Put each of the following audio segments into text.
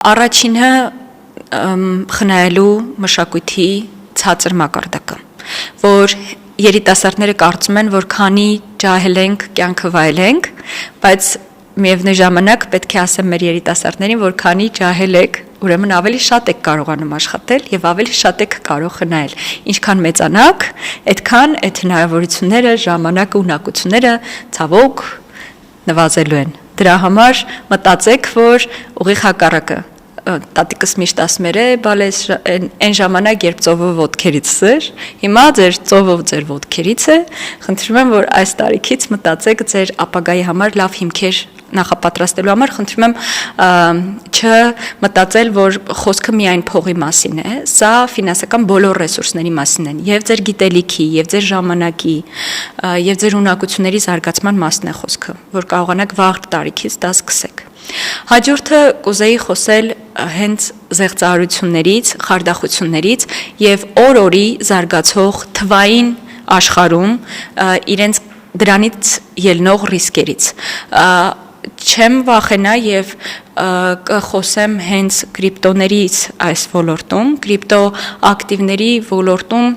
Առաջինը խնայելու մշակույթի ցածր մակարդակը, որ երիտասարդները կարծում են, որ քանի ջահել ենք, կյանքը վայելենք, բայց միևնույն ժամանակ պետք է ասեմ մեր երիտասարդներին, որ քանի ջահել եք, ուրեմն ավելի շատ եք կարողանում աշխատել եւ ավելի շատ եք կարող խնայել։ Ինչքան մեծանաք, այդքան այդ հնարավորությունները, ժամանակը, ունակությունները ցավոք նվազելու են։ Դրա համար մտածեք, որ ուղիղ հակառակը տատիկս միշտ ասում էր, բալես այն ժամանակ, երբ ծովը ոտքերից էր, հիմա ձեր ծովը ձեր ոտքերից է, խնդրում եմ, որ այս տարիքից մտածեք ձեր ապագայի համար լավ հիմքեր նախապատրաստելու համար, խնդրում եմ չմտածել, որ խոսքը միայն փողի մասին է, սա ֆինանսական բոլոր ռեսուրսների մասին են, եւ ձեր գիտելիքի, եւ ձեր ժամանակի, եւ ձեր ունակությունների զարգացման մասին է խոսքը, որ կարողանաք վաղ տարիքից դա սկսեք։ Հաջորդը կուզեի խոսել հենց զեղծարարություններից, խարդախություններից եւ օր-օրի զարգացող թվային աշխարհում իրենց դրանից ելնող ռիսկերից։ Չեմ վախենա եւ կխոսեմ հենց կրիպտոներից այս ոլորտում, կրիպտո ակտիվների ոլորտում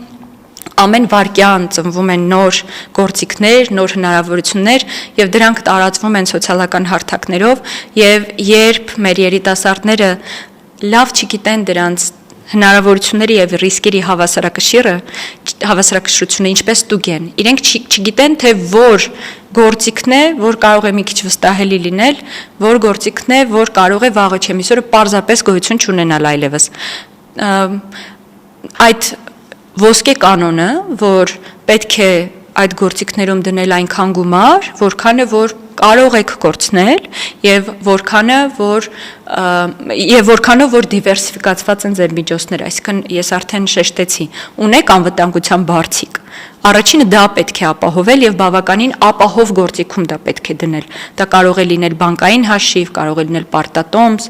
ամեն վարքյան ծնվում են նոր գործիքներ, նոր հնարավորություններ եւ դրանք տարածվում են սոցիալական հարթակներով եւ երբ մեր երիտասարդները լավ չգիտեն դրանց հնարավորությունների եւ ռիսկերի հավասարակշռությունը ինչպես ստուգեն, իրենք չգիտեն թե որ գործիքն է, որ կարող է մի քիչ վստահելի լինել, որ գործիքն է, որ կարող է վաղը չեմ իսօրը պարզապես գոյություն չունենալ այլևս։ Այդ ոսկե կանոնը, որ պետք է այդ գործիքներում դնել այնքան գումար, որքանը որ կարող եք կորցնել եւ որքանով որ դիվերսիֆիկացված են ձեր միջոցները, այսինքն ես արդեն շեշտեցի, ունեք անվտանգության բարձիկ։ Առաջինը դա պետք է ապահովել եւ բավականին ապահով գործիքում դա պետք է դնել։ Դա կարող է լինել բանկային հաշիվ, կարող է լինել պարտատոմս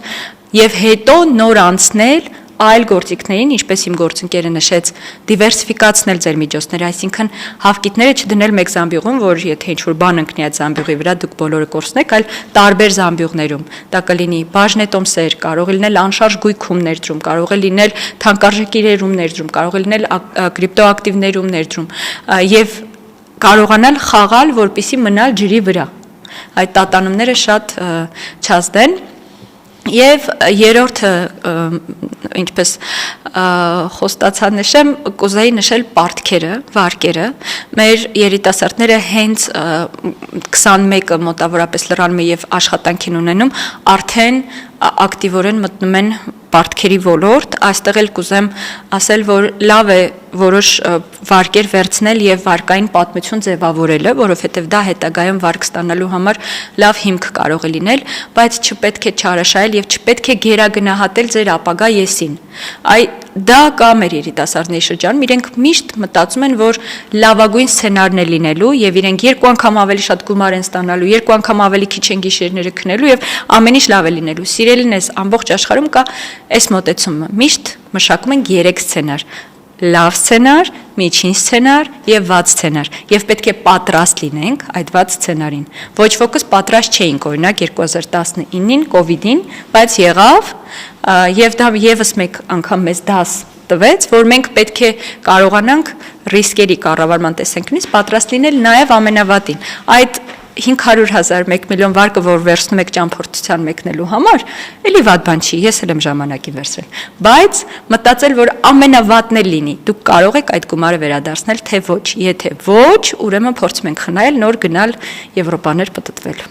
եւ հետո նոր անցնել այլ գործիքներին, ինչպես իմ գործընկերը նշեց, դիվերսիֆիկացնել ձեր միջոցները, այսինքն հավկիթները չդնել մեկ զամբյուղում, որ եթե ինչ-որ բան ընկնի այդ զամբյուղի վրա, դուք բոլորը կորցնեք, այլ տարբեր զամբյուղներում։ Դա կլինի բաժնետոմսեր, կարող է լինել անշարժ գույքում ներդրում, կարող է լինել թանկարժեք իրերում ներդրում, կարող է լինել կրիպտոակտիվներում ներդրում եւ կարողանալ խաղալ, որպեսզի մնալ ջրի վրա։ Այդ տատանումները շատ չազդեն։ Եվ երրորդը, ինչպես խոստացա նշեմ, կուզեի նշել պարտքերը, վարկերը, մեր երիտասարդները հենց 21-ը մոտավորապես լրանում է եւ աշխատանք են ունենում, արդեն ակտիվորեն մտնում են պարտքերի ոլորտ, այստեղ էլ կուզեմ ասել, որ լավ է որոշ վարկեր վերցնել եւ վարկային պատմություն ձևավորելը, որովհետեւ դա հետագայում վարկ ստանալու համար լավ հիմք կարող է լինել, բայց չպետք է չարաշահել եւ չպետք է գերագնահատել ձեր ապագա եսին։ Դա կա մեր երիտասարդների շրջանում, իրենք միշտ մտածում են, որ լավագույն սցենարն է լինելու եւ իրենք երկու անգամ ավելի շատ գումար են ստանալու, երկու անգամ ավելի քիչ են գիշերները քնելու եւ ամեն ինչ լավ է լինելու։ Սիրելին ես ամբողջ աշխարհում կա այս մոտեցումը։ Միշտ մշակում են 3 սցենար. լավ սցենար, միջին սցենար եւ վատ սցենար եւ պետք է պատրաստ լինենք այդ վատ սցենարին։ Ոչ ոքս պատրաստ չէինք օրինակ 2019-ին կոവിഡ്ին, բայց եղավ եւ դա եւս մեկ անգամ մեզ դաս տվեց, որ մենք պետք է կարողանանք ռիսկերի կառավարման տեսանկյունից պատրաստ լինել նաեւ ամենավատին։ Այդ 500,000 1 միլիոն վարկը, որ վերցնում եք ճամփորդության մեկնելու համար, էլի վատ բան չի, ես էլ եմ ժամանակի վերցրել, բայց մտածել, որ ամենավատն էլ լինի, դուք կարող եք այդ գումարը վերադարձնել, թե ոչ, եթե ոչ, ուրեմն փորձում ենք խնայել նոր գնալ Եվրոպաներ պտտվել։